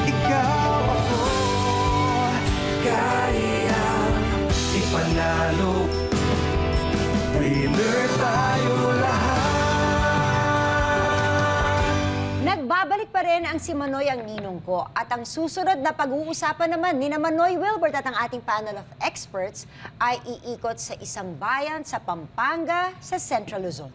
Ikaw ako, kayang ipanalo. Winner tayo lahat. Nagbabalik pa rin ang Si Manoy Ang Ninong Ko. At ang susunod na pag-uusapan naman ni Manoy Wilbert at ang ating panel of experts ay iikot sa isang bayan sa Pampanga sa Central Luzon.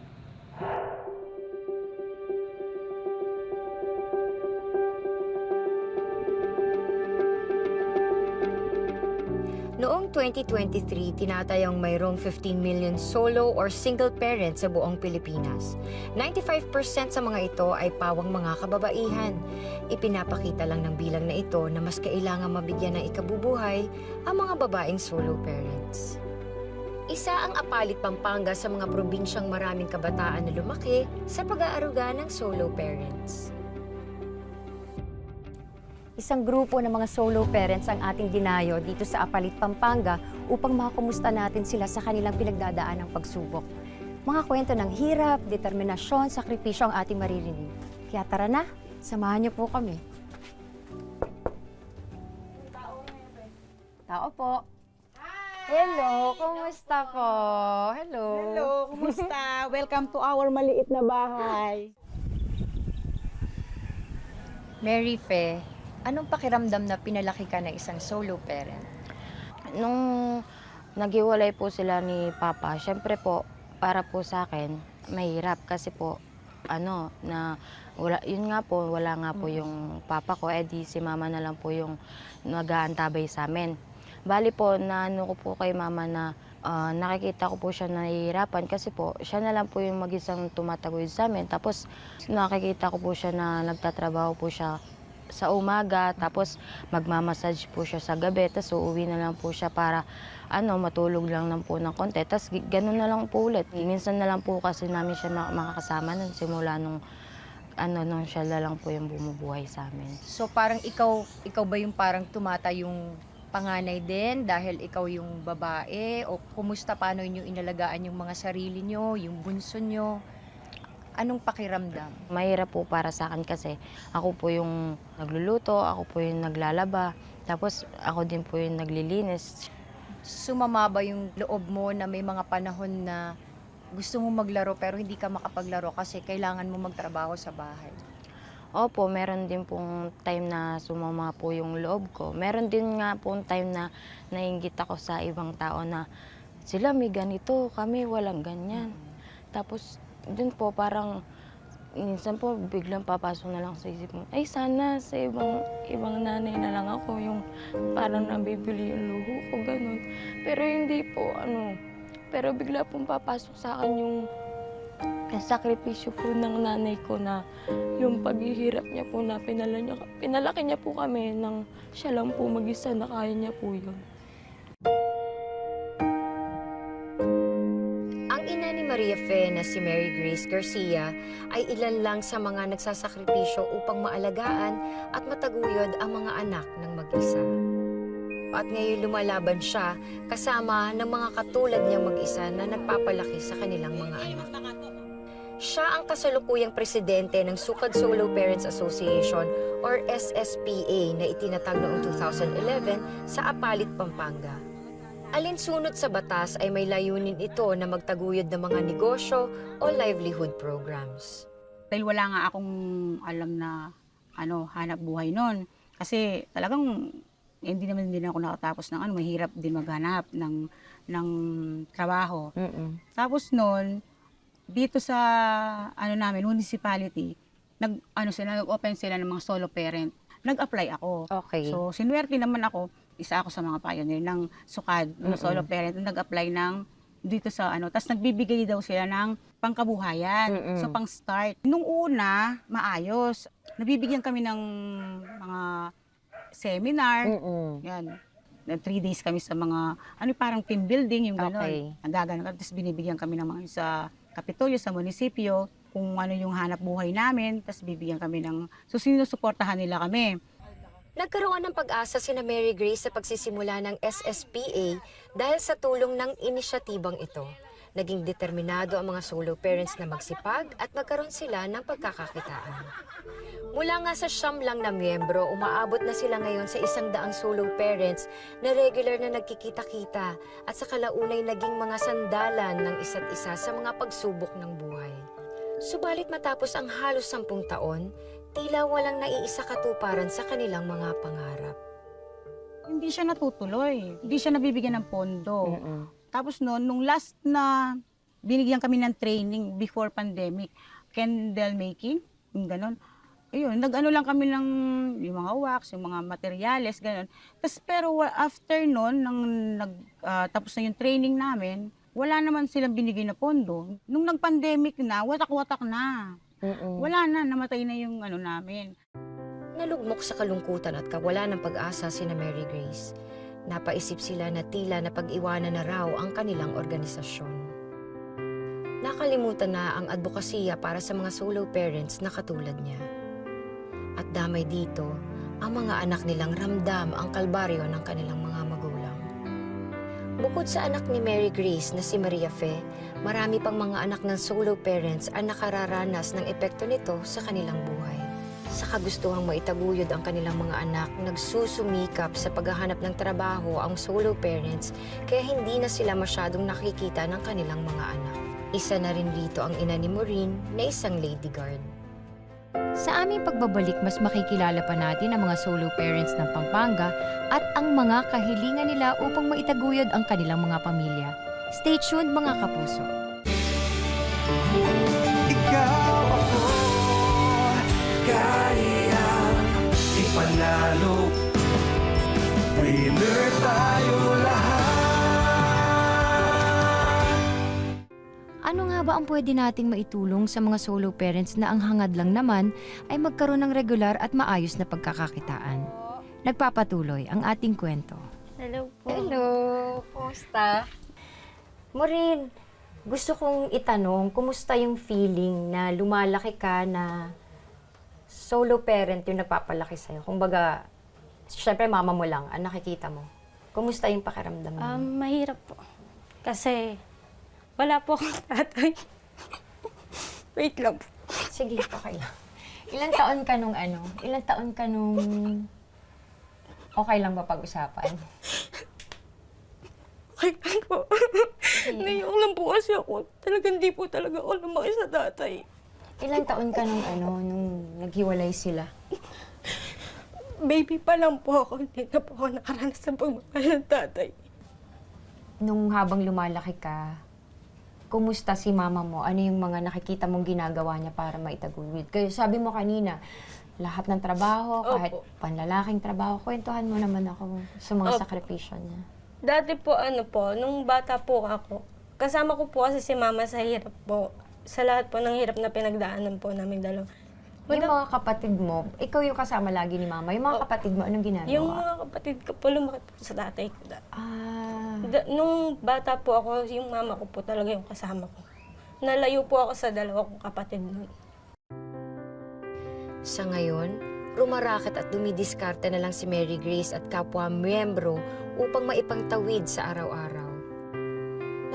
Noong 2023, tinatayang mayroong 15 million solo or single parents sa buong Pilipinas. 95% sa mga ito ay pawang mga kababaihan. Ipinapakita lang ng bilang na ito na mas kailangan mabigyan ng ikabubuhay ang mga babaeng solo parents. Isa ang Apalit, Pampanga sa mga probinsyang maraming kabataan na lumaki sa pag-aaruga ng solo parents. Isang grupo ng mga solo parents ang ating dinayo dito sa Apalit, Pampanga upang makumusta natin sila sa kanilang pinagdadaan ng pagsubok. Mga kwento ng hirap, determinasyon, sakripisyo ang ating maririnig. Kaya tara na, samahan niyo po kami. Tao po. Hello, kumusta po? Hello. Hello, kumusta? Welcome to our maliit na bahay. Mary Fe, anong pakiramdam na pinalaki ka na isang solo parent? Nung naghiwalay po sila ni Papa, syempre po, para po sa akin, mahirap kasi po, yun nga po, wala nga po yung Papa ko, di si Mama na lang po yung nag-aantabay sa amin. Bali po, ko po kay Mama na nakikita ko po siya nahihirapan kasi po, siya na lang po yung mag-isang tumataguyod sa amin. Tapos nakikita ko po siya na nagtatrabaho po siya sa umaga, tapos magmamassage po siya sa gabi, tapos uuwi na lang po siya para matulog lang po ng konti. Tapos ganun na lang po ulit. Minsan na lang po kasi namin siya makakasama nun simula nung siya na lang po yung bumubuhay sa amin. So parang ikaw ba yung parang tumata yung panganay din dahil ikaw yung babae? O kumusta, paano inyo inalagaan yung mga sarili nyo, yung bunso nyo? Anong pakiramdam? Mahirap po para sa akin kasi ako po yung nagluluto, ako po yung naglalaba, tapos ako din po yung naglilinis. Sumama ba yung loob mo na may mga panahon na gusto mo maglaro pero hindi ka makapaglaro kasi kailangan mo magtrabaho sa bahay? Opo, meron din pong time na sumama po yung loob ko. Meron din nga pong time na naiinggit ako sa ibang tao na sila may ganito, kami walang ganyan. Tapos dun po parang minsan po biglang papasok na lang sa isip mo, ay sana sa ibang nanay na lang ako, yung parang nabibili yung luho ko, ganun. Pero hindi po, pero bigla pong papasok sa akin yung sakripisyo po ng nanay ko na yung paghihirap niya po na pinalaki niya po kami nang siya lang po mag-isa na kaya niya po yun. Ang ina ni Maria Fe na si Mary Grace Garcia ay ilan lang sa mga nagsasakripisyo upang maalagaan at mataguyod ang mga anak ng mag-isa. At ngayon lumalaban siya kasama ng mga katulad niyang mag-isa na nagpapalaki sa kanilang mga anak. Siya ang kasalukuyang presidente ng Sukad Solo Parents Association or SSPA na itinatag noong 2011 sa Apalit, Pampanga. Alinsunod sa batas ay may layunin ito na magtaguyod ng mga negosyo o livelihood programs. Dahil wala nga akong alam na hanap buhay noon. Kasi talagang hindi naman din ako nakatapos ng mahirap din maghanap ng trabaho. Tapos noon, dito sa namin, municipality, nag-open sila ng mga solo parent. Nag-apply ako. Okay. So, sinuwerte naman ako, isa ako sa mga pioneer ng sukad, ng solo parent, nag-apply ng dito sa tapos nagbibigay daw sila ng pangkabuhayan. So, pang-start. Nung una, maayos. Nabibigyan kami ng mga seminar. Yan. 3 days kami sa mga, parang team building, yung gano'n. Okay. Nagagano. Tapos binibigyan kami ng mga sa Kapitolyo, sa munisipyo, kung ano yung hanap buhay namin, tapos bibigyan kami ng, so sinusuportahan nila kami. Nagkaroon ng pag-asa sina Mary Grace sa pagsisimula ng SSPA dahil sa tulong ng inisyatibang ito. Naging determinado ang mga solo parents na magsipag at magkaroon sila ng pagkakakitaan. Mula nga sa 9 lang na miyembro, umaabot na sila ngayon sa 100 solo parents na regular na nagkikita-kita at sa kalaunay naging mga sandalan ng isa't isa sa mga pagsubok ng buhay. Subalit matapos ang halos 10 taon, tila walang naiisa katuparan sa kanilang mga pangarap. Hindi siya natutuloy. Hindi siya nabibigyan ng pondo. Tapos nung last na binigyan kami ng training before pandemic, candle making, yung ganon. Ayun, nag-ano lang kami ng yung mga wax, yung mga materyales, ganon. Tapos pero after nun, tapos na yung training namin, wala naman silang binigay na pondo. Nung nag-pandemic na, watak-watak na. Wala na, namatay na yung ano namin. Nalugmok sa kalungkutan at kawalan ng pag-asa sina Mary Grace. Napaisip sila na tila na pag-iwanan na raw ang kanilang organisasyon. Nakalimutan na ang advokasya para sa mga solo parents na katulad niya. At damay dito, ang mga anak nilang ramdam ang kalbaryo ng kanilang mga magulang. Bukod sa anak ni Mary Grace na si Maria Fe, marami pang mga anak ng solo parents ang nakararanas ng epekto nito sa kanilang buhay. Sa kagustuhang maitaguyod ang kanilang mga anak, nagsusumikap sa paghahanap ng trabaho ang solo parents kaya hindi na sila masyadong nakikita ng kanilang mga anak. Isa na rin dito ang ina ni Maureen na isang lady guard. Sa aming pagbabalik, mas makikilala pa natin ang mga solo parents ng Pampanga at ang mga kahilingan nila upang maitaguyod ang kanilang mga pamilya. Stay tuned mga kapuso. Ikaw ako, kaya ipanalo. Winner tayo lahat. Ano nga ba ang pwede nating maitulong sa mga solo parents na ang hangad lang naman ay magkaroon ng regular at maayos na pagkakakitaan? Nagpapatuloy ang ating kwento. Hello po. Hello! Kumusta? Maureen, gusto kong itanong, kumusta yung feeling na lumalaki ka na solo parent yung nagpapalaki sa'yo? Kumbaga, syempre mama mo lang, ang nakikita mo. Kumusta yung pakiramdam mo? Mahirap po. Kasi wala po akong tatay. Wait lang po. Sige, okay lang. Ilang taon ka nung ano? Ilang taon ka nung okay lang ba pag-usapan? Okay lang po. Naiyak lang po kasi ako. Talagang di po talaga ako lumaki sa tatay. Ilang taon ka nung ano, nung naghiwalay sila? Baby pa lang po ako. Hindi na po ako nakaranas ng pagmamahal ng tatay. Nung habang lumalaki ka, kumusta si mama mo? Ano yung mga nakikita mong ginagawa niya para maitaguyod? Kaya sabi mo kanina, lahat ng trabaho, kahit Opo. panlalaking trabaho, kwentuhan mo naman ako sa mga Opo. sakripisyo niya. Dati po, nung bata po ako, kasama ko po kasi si mama sa hirap po. Sa lahat po ng hirap na pinagdaanan po namin dalawa. Yung mga kapatid mo, ikaw yung kasama lagi ni mama. Yung mga kapatid mo, anong ginagawa? Yung mga kapatid ko po, lumaki po sa tatay ko. Ah, Nung bata po ako, yung mama ko po talaga yung kasama ko. Nalayo po ako sa dalawa kong kapatid nun. sa ngayon, rumaraket at dumidiskarte na lang si Mary Grace at kapwa miyembro upang maipangtawid sa araw-araw.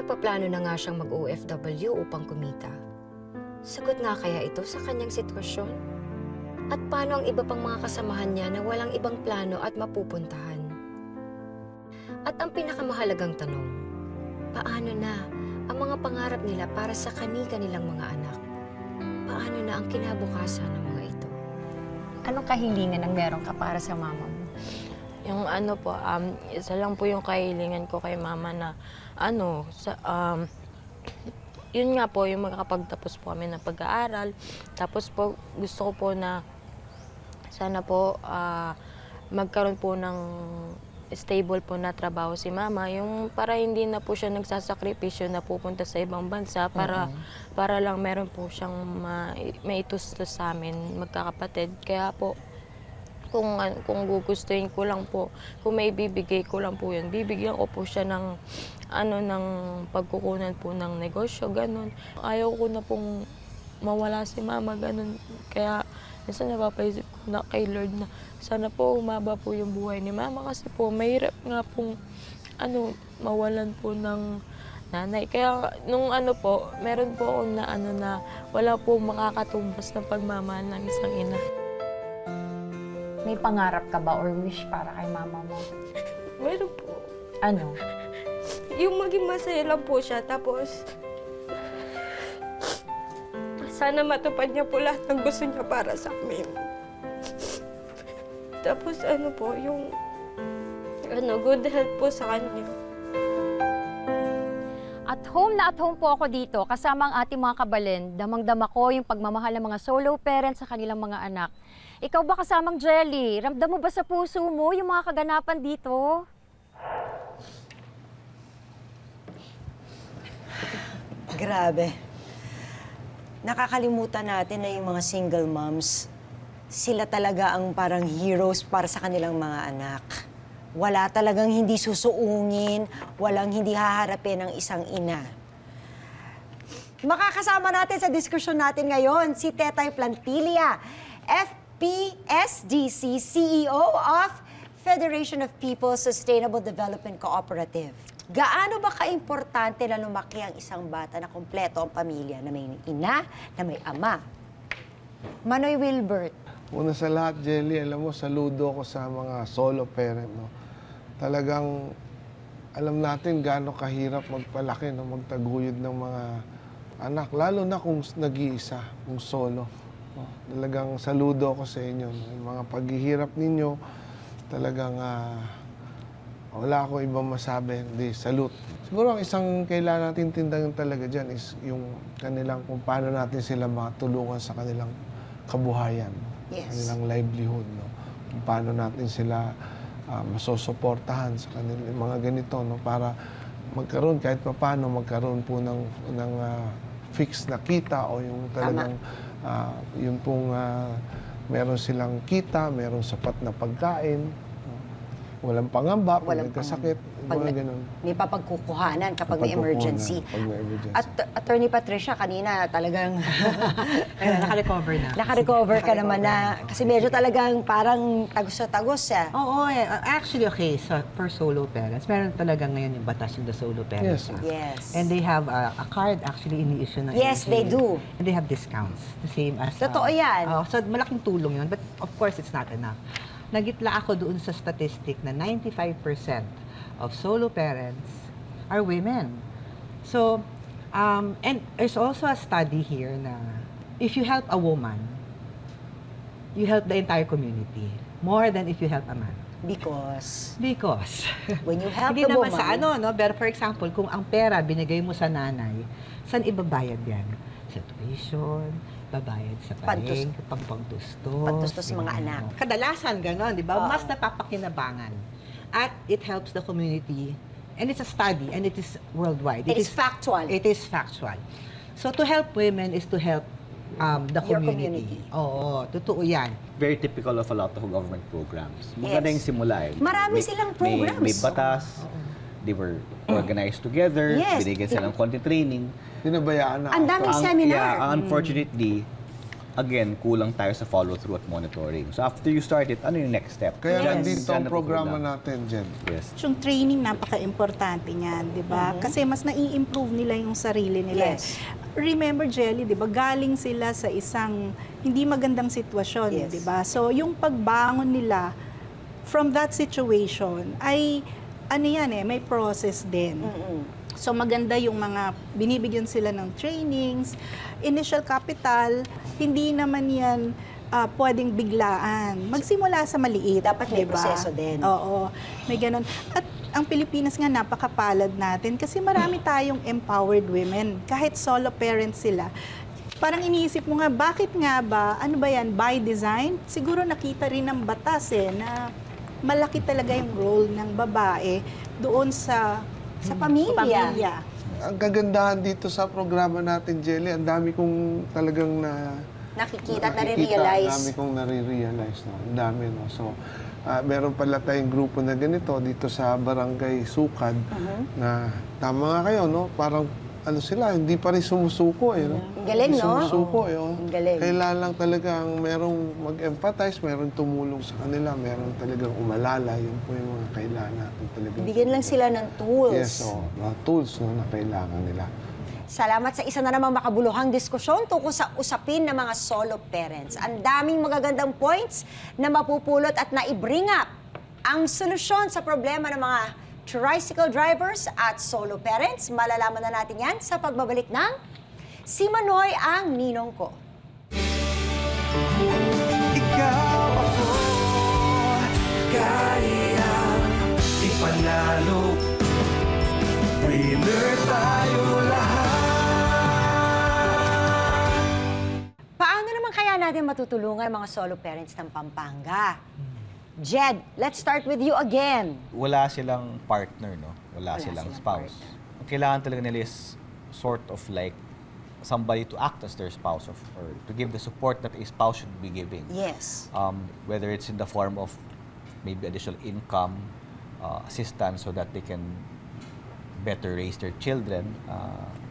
Nagpaplano na nga siyang mag-OFW upang kumita. Sagot nga kaya ito sa kanyang sitwasyon? At paano ang iba pang mga kasamahan niya na walang ibang plano at mapupuntahan? At ang pinakamahalagang tanong, paano na ang mga pangarap nila para sa kani-kanilang mga anak? Paano na ang kinabukasan ng mga ito? Anong kahilingan ang meron ka para sa mama mo? Yung ano po, isa lang po yung kahilingan ko kay mama na yun nga po, yung makakapagtapos po kami ng pag-aaral. Tapos po, gusto ko po na sana po magkaroon po ng stable po na trabaho si mama. Yung para hindi na po siya nagsasakripisyo na pupunta sa ibang bansa para lang meron po siyang maitustos sa amin, magkakapatid. Kaya po, kung gugustuhin ko lang po, kung may bibigay ko lang po yun, bibigyan ko po siya ng ng pagkukunan po ng negosyo, ganun. Ayaw ko na pong mawala si mama, ganun. Kaya minsan napapaisip ko na kay Lord na sana po umaba po yung buhay ni mama kasi po mahirap nga pong mawalan po ng nanay. Kaya nung po, meron po ako na na wala po makakatumbas ng pagmamahal ng isang ina. May pangarap ka ba or wish para kay mama mo? Meron po. Ano? Yung maging masaya lang po siya, tapos sana matupad niya po lahat ng gusto niya para sa amin. Tapos ano po, yung good health po sa kanya. At home po ako dito kasama ang ating mga kabalen. Damang-dama ko yung pagmamahal ng mga solo parents sa kanilang mga anak. Ikaw ba kasamang Jelly? Ramdam mo ba sa puso mo yung mga kaganapan dito? Grabe. Nakakalimutan natin na yung mga single moms, sila talaga ang parang heroes para sa kanilang mga anak. Wala talagang hindi susuungin, walang hindi haharapin ng isang ina. Makakasama natin sa diskusyon natin ngayon si Tetay Plantilla, FPSDC CEO of Federation of People's Sustainable Development Cooperative. Gaano ba kaimportante na lumaki ang isang bata na kumpleto ang pamilya, na may ina, na may ama? Manoy Wilbert. Una sa lahat, Jelly, alam mo, saludo ako sa mga solo parent, no? Talagang alam natin gaano kahirap magpalaki, no? Magtaguyod ng mga anak, lalo na kung nag-iisa, kung solo. No? Talagang saludo ako sa inyo. No? Yung mga paghihirap ninyo, talagang wala akong ibang masabi, hindi, salute. Siguro ang isang kailangan natin tindahan talaga dyan is yung kanilang, kung paano natin sila matulungan sa kanilang kabuhayan, Yes. kanilang livelihood, no? Kung paano natin sila masosuportahan sa kanilang mga ganito, no? Para magkaroon, kahit paano, magkaroon po ng fixed na kita o yung talagang, yun pong meron silang kita, meron sapat na pagkain, walang pangamba, Walang nagkasakit, mga ganun. May papagkukuhanan kapag may Papagkukuhanan, emergency. pag may emergency. At Attorney Patricia, kanina talagang Naka-recover na. naka-recover ka naman na, kasi medyo talagang parang tagos na tagos siya. Oo, actually, okay, so for solo parents, meron talaga ngayon yung batas yung the Solo Parents Yes. Act. Yes. And they have a card actually ini-issue ng Yes, they NCA. do. And they have discounts, the same as... Totoo yan. So malaking tulong yun, but of course, it's not enough. Nagitla ako doon sa statistic na 95% of solo parents are women. So, and there's also a study here na if you help a woman, you help the entire community more than if you help a man. Because Because, when you help hindi the naman woman, sa ano, no? Pero for example, kung ang pera binigay mo sa nanay, saan ibabayad yan? Sa tuition, babayad sa paring, pangtustos. Pangtustos sa mga anak. Kadalasan ganon, di ba? Oo. Mas napapakinabangan. At it helps the community, and it's a study, and it is worldwide. it is factual. It is factual. So to help women is to help the Your community. community. Oo, totoo yan. Very typical of a lot of government programs. Maganda Yes. yung simula eh. Marami silang programs. May batas, they were organized together, Yes. binigyan silang konti training. Dinabayaan na. Ang daming seminar. Unfortunately, again, kulang tayo sa follow-through at monitoring. So after you start it, ano yung next step? Kaya Yes. nandito ang Dyan programa nakukulang. natin, Jen. Yes. Yung training, napaka-importante niyan, di ba? Kasi mas nai-improve nila yung sarili nila. Yes. Remember, Jelly, di ba? Galing sila sa isang hindi magandang sitwasyon, Yes. di ba? So, yung pagbangon nila from that situation ay, ano yan may process din. So maganda yung mga binibigyan sila ng trainings, initial capital, hindi naman yan pwedeng biglaan. Magsimula sa maliit. Dapat may diba? proseso din. Oo, may ganun. At ang Pilipinas nga napakapalad natin kasi marami tayong empowered women. Kahit solo parents sila. Parang iniisip mo nga, bakit nga ba, ano ba yan, by design? Siguro nakita rin ng batas na malaki talaga yung role ng babae doon sa pamilya. Ang kagandahan dito sa programa natin, Jelly, ang dami kong talagang Nakikita at Ang nare-realize. dami kong nare-realize. No? Ang dami, no? So, meron pala tayong grupo na ganito dito sa Barangay Sukad na tama nga kayo, no? Parang ano sila, hindi pa rin sumusuko eh, no? Ang galing, Hindi no? Sumusuko eh, oh. Ang galing. Kailangan lang talagang merong mag-empathize, merong tumulong sa kanila, merong talagang umalala. Yun po yung mga kailangan natin talagang. Bigyan lang sila ng tools. Yes, mga tools no, na kailangan nila. Salamat sa isa na namang makabuluhang diskusyon tungkol sa usapin ng mga solo parents. Ang daming magagandang points na mapupulot at na-bring up ang solusyon sa problema ng mga tricycle drivers at solo parents. Malalaman na natin yan sa pagbabalik ng Si Manoy Ang Ninong Ko. Ikaw ako, kaya ipanalo. Winner tayo lahat. Paano naman kaya natin matutulungan ang mga solo parents ng Pampanga? Jed, let's start with you again. Wala silang partner, no? Wala silang spouse. Ang kailangan talaga nila is sort of like somebody to act as their spouse or to give the support that a spouse should be giving. Yes. Whether it's in the form of maybe additional income, assistance so that they can better raise their children.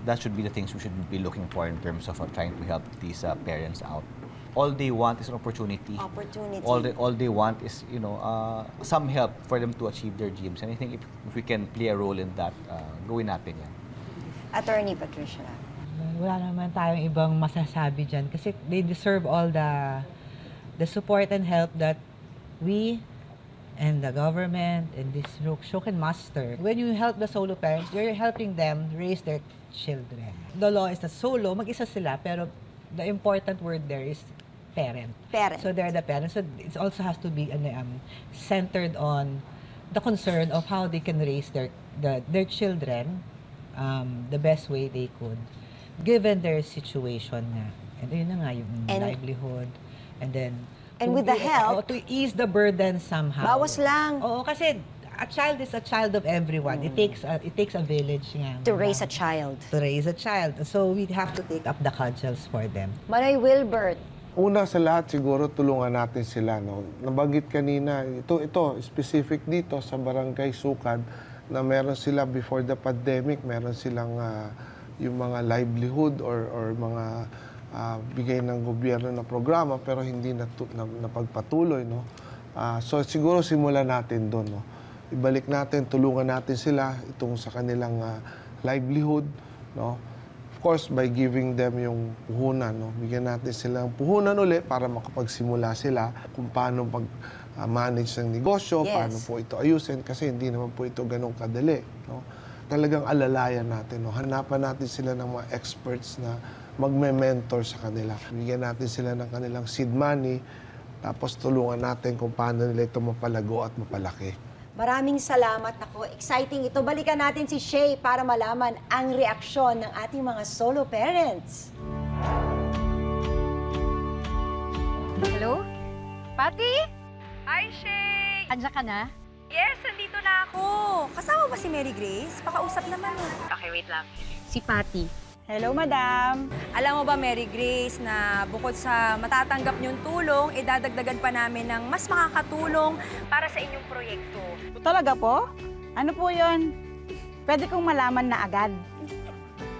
That should be the things we should be looking for in terms of trying to help these parents out. All they want is an opportunity. All they want is, you know, some help for them to achieve their dreams. And I think if we can play a role in that, gawin natin yan. Attorney Patricia. Wala naman tayong ibang masasabi dyan kasi they deserve all the support and help that we and the government and this show can muster. When you help the solo parents, you're helping them raise their children. The law is that solo, mag-isa sila, pero the important word there is parent. Parent. So they're the parents. So it also has to be centered on the concern of how they can raise their children the best way they could, given their situation na. And yun na nga, yung livelihood. And then, And with the help, to ease the burden somehow. bawas lang Oo, kasi a child is a child of everyone. It takes a village nga. to raise a child. To raise a child. So we have to take up the cudgels for them. Manoy Wilbert, Una sa lahat, siguro tulungan natin sila. No? Nabanggit kanina, ito specific dito sa Barangay Sukad, na meron sila before the pandemic, meron silang yung mga livelihood or mga bigay ng gobyerno na programa pero hindi napagpatuloy. No? So siguro simulan natin doon. No? Ibalik natin, tulungan natin sila itong sa kanilang livelihood. No? Of course, by giving them yung puhunan. No? Bigyan natin sila ng puhunan uli para makapagsimula sila kung paano manage ng negosyo, Yes. paano po ito ayusin kasi hindi naman po ito ganun kadali. No? Talagang alalayan natin. No? Hanapan natin sila ng mga experts na magme-mentor sa kanila. Bigyan natin sila ng kanilang seed money, tapos tulungan natin kung paano nila ito mapalago at mapalaki. maraming salamat ako. Exciting ito. Balikan natin si Shay para malaman ang reaksyon ng ating mga solo parents. Hello? Pati? Hi, Shay! Andiyan ka na? Yes, nandito na ako. Kasama ba si Mary Grace? Pakausap naman. Okay, wait lang. Si Pati. Hello, madam. Alam mo ba, Mary Grace, na bukod sa matatanggap niyong tulong, idadagdagan pa namin ng mas makakatulong para sa inyong proyekto. Talaga po? Ano po yon? Pwede kong malaman na agad.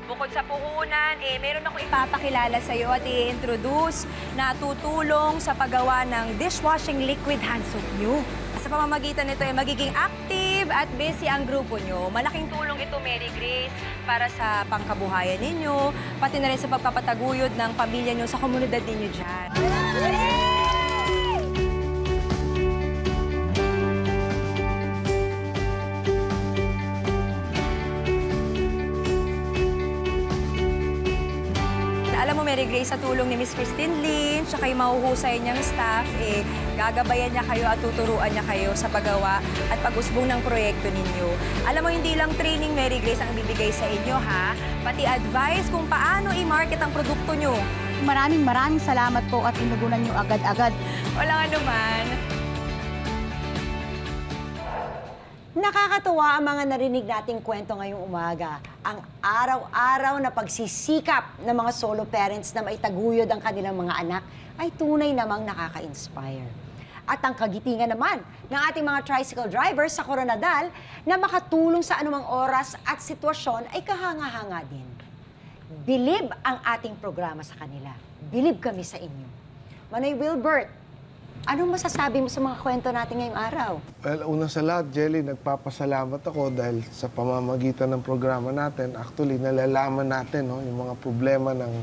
Bukod sa puhunan, meron ako ipapakilala sa iyo at i-introduce na tutulong sa paggawa ng dishwashing liquid hand soap niyo. Sa pamamagitan nito ay magiging active at busy ang grupo nyo. Malaking tulong ito, Mary Grace, para sa pangkabuhayan ninyo, pati na rin sa pagpapataguyod ng pamilya nyo sa komunidad ninyo dyan. Alam mo, Mary Grace, sa tulong ni Miss Christine Lynn, tsaka yung mahuhusay niyang staff, gagabayan niya kayo at tuturuan niya kayo sa paggawa at pag-usbong ng proyekto ninyo. Alam mo, hindi lang training, Mary Grace, ang bibigay sa inyo, ha? Pati advice kung paano i-market ang produkto niyo. Maraming salamat po at inugunan niyo agad-agad. Walang anuman. Nakakatuwa ang mga narinig nating kwento ngayong umaga. Ang araw-araw na pagsisikap ng mga solo parents na maitaguyod ang kanilang mga anak ay tunay namang nakaka-inspire. At ang kagitingan naman ng ating mga tricycle drivers sa Coronadal na makatulong sa anumang oras at sitwasyon ay kahanga-hanga din. Bilib ang ating programa sa kanila. Bilib kami sa inyo. Manoy Wilbert, Anong masasabi mo sa mga kwento natin ngayong araw? Well, una sa lahat, Jelly, nagpapasalamat ako dahil sa pamamagitan ng programa natin, actually, nalalaman natin yung mga problema ng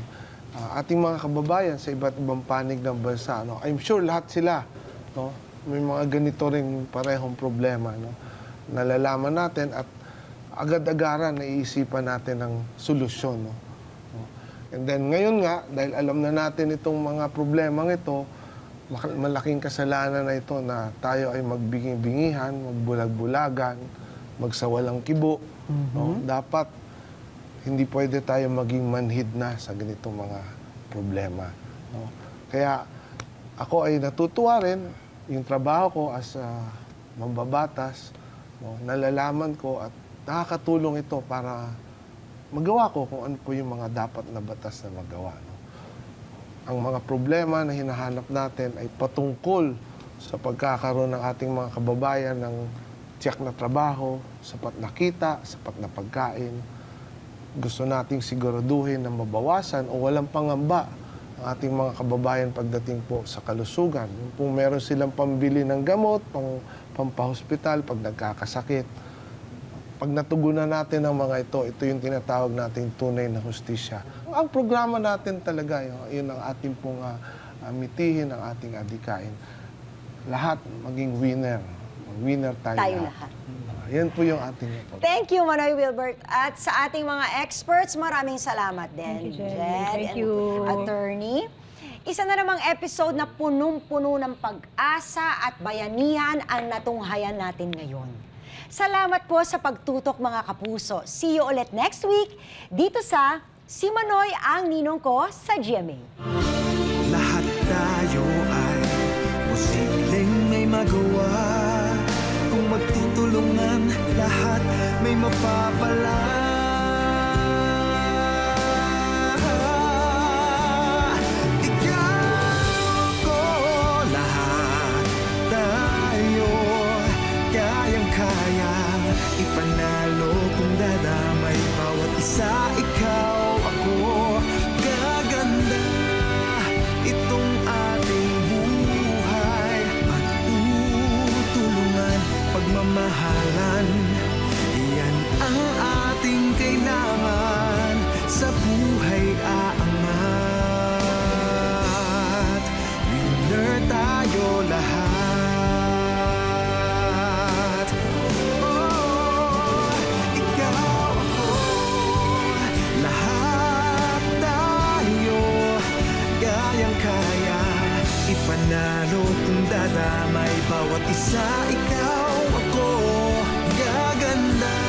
ating mga kababayan sa iba't ibang panig ng bansa. No? I'm sure lahat sila, no? May mga ganito rin parehong problema. No? Nalalaman natin at agad-agaran naiisipan natin ng solusyon. No? And then ngayon nga, dahil alam na natin itong mga problemang ito, malaking kasalanan na ito na tayo ay magbingi-bingihan, magbulag-bulagan, magsawalang kibo. No? Dapat hindi pwede tayo maging manhid na sa ganitong mga problema. No? Kaya ako ay natutuwa rin yung trabaho ko as mambabatas. No? Nalalaman ko at nakakatulong ito para magawa ko kung ano po yung mga dapat na batas na magawa. No? Ang mga problema na hinahanap natin ay patungkol sa pagkakaroon ng ating mga kababayan ng tiyak na trabaho, sapat na kita, sapat na pagkain. Gusto nating siguraduhin na mabawasan o walang pangamba ang ating mga kababayan pagdating po sa kalusugan. Kung meron silang pambili ng gamot, pampahospital, pag nagkakasakit. Pag natugunan natin ang mga ito yung tinatawag nating tunay na hustisya. Ang programa natin talaga, yun ang ating pong mitihin, ang ating adikain. Lahat maging winner. Winner tayo Lahat. Yan po yung ating Thank you, Manoy Wilbert. At sa ating mga experts, maraming salamat din. Thank you, Jenny. Jed Thank and you. Attorney. Isa na namang episode na punong-puno ng pag-asa at bayanihan ang natunghayan natin ngayon. Salamat po sa pagtutok mga kapuso. See you ulit next week dito sa Si Manoy ang ninong ko sa GMA. Lahat tayo ay posibleng may magawa. Kung magtutulungan, lahat may mapapala. Ikaw ko, lahat tayo kayang-kaya ipanalo kung dadamay bawat isa. Ikaw, ako, gaganda itong ating buhay. Magtutulungan, pagmamahalan, yan ang ating kailangan sa buhay aangat. Winner tayo lahat. Oh, ikaw, ako, lahat tayo kayang-kaya ipanalo kung dadamay bawat isa. Ikaw, ako, gaganda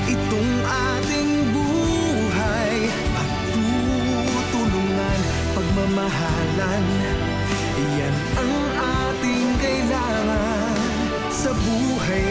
itong ating buhay. Magtutulungan, pagmamahalan, yan ang ating kailangan sa buhay